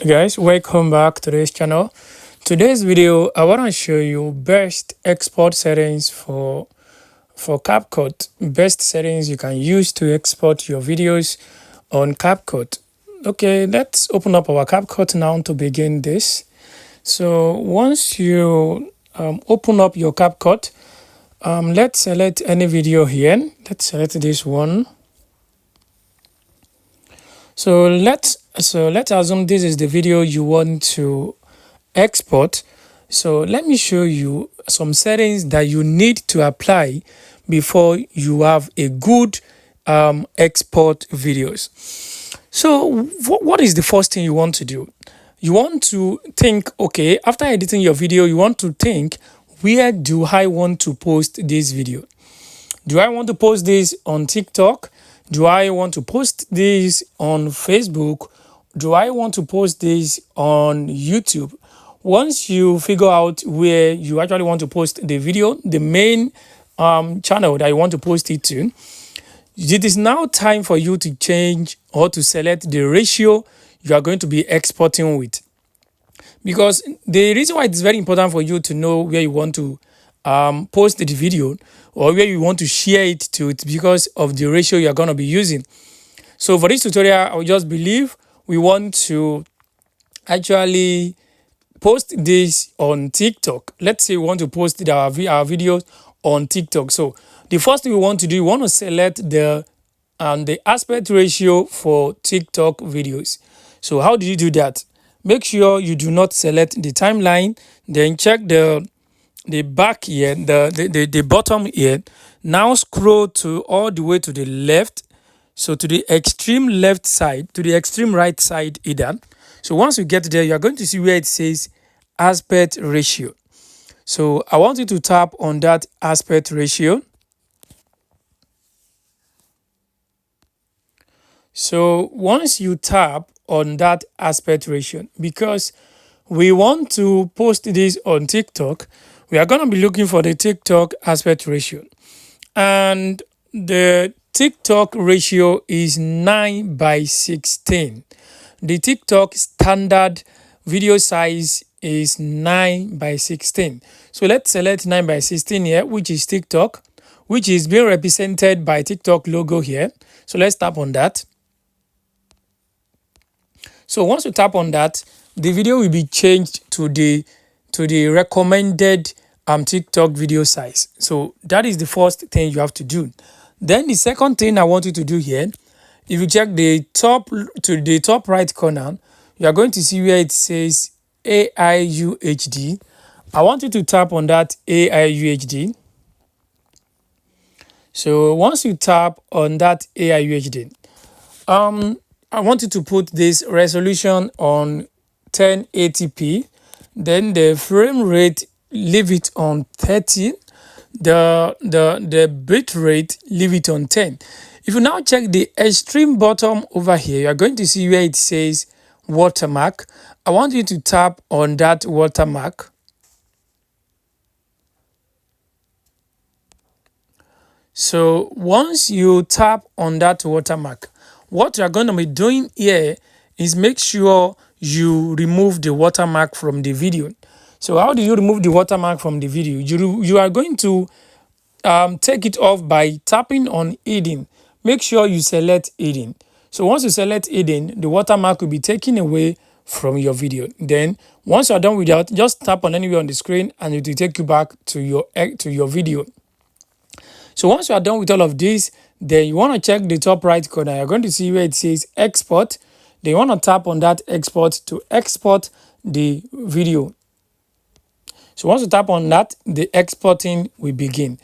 Guys, welcome back to this channel. Today's video I want to show you best export settings for CapCut. Best settings you can use to export your videos on CapCut. Okay, let's open up our CapCut now to begin this. So once you open up your CapCut, let's select any video here. Let's select this one. So let's assume this is the video you want to export. So let me show you some settings that you need to apply before you have a good export videos. So what is the first thing you want to do? You want to think, okay, after editing your video, you want to think, where do I want to post this video? Do I want to post this on TikTok? Do I want to post this on Facebook? Do I want to post this on YouTube? Once you figure out where you actually want to post the video, the main channel that you want to post it to, it is now time for you to change or to select the ratio you are going to be exporting with. Because the reason why it's very important for you to know where you want to post the video or where you want to share it to, it's because of the ratio you're going to be using. So for this tutorial, I will just believe we want to actually post this on TikTok. Let's say we want to post our videos on TikTok. So the first thing we want to do, we want to select the aspect ratio for TikTok videos. So how do you do that? Make sure you do not select the timeline, then check the back here, the bottom here. Now scroll to all the way to the left, so to the extreme left side, to the extreme right side either. So once you get there, you are going to see where it says aspect ratio. So I want you to tap on that aspect ratio. So once you tap on that aspect ratio, because we want to post this on TikTok, we are going to be looking for the TikTok aspect ratio. And the TikTok ratio is 9:16. The TikTok standard video size is 9:16. So let's select 9:16 here, which is TikTok, which is being represented by TikTok logo here. So let's tap on that. So once you tap on that, the video will be changed to the recommended TikTok video size. So that is the first thing you have to do. Then the second thing I want you to do here, if you check the top right corner, you are going to see where it says AIUHD. I want you to tap on that AIUHD. So once you tap on that AIUHD, I want you to put this resolution on 1080p. Then the frame rate, leave it on 30. The bitrate, leave it on 10. If you now check the extreme bottom over here, you are going to see where it says watermark. I want you to tap on that watermark. So once you tap on that watermark, what you are going to be doing here is make sure you remove the watermark from the video. So how do you remove the watermark from the video? You are going to take it off by tapping on hidden. Make sure you select hidden. So once you select hidden, the watermark will be taken away from your video. Then once you are done with that, just tap on anywhere on the screen and it will take you back to your video. So once you are done with all of this, then you want to check the top right corner. You're going to see where it says export. Then you want to tap on that export to export the video. So once you tap on that, the exporting will begin.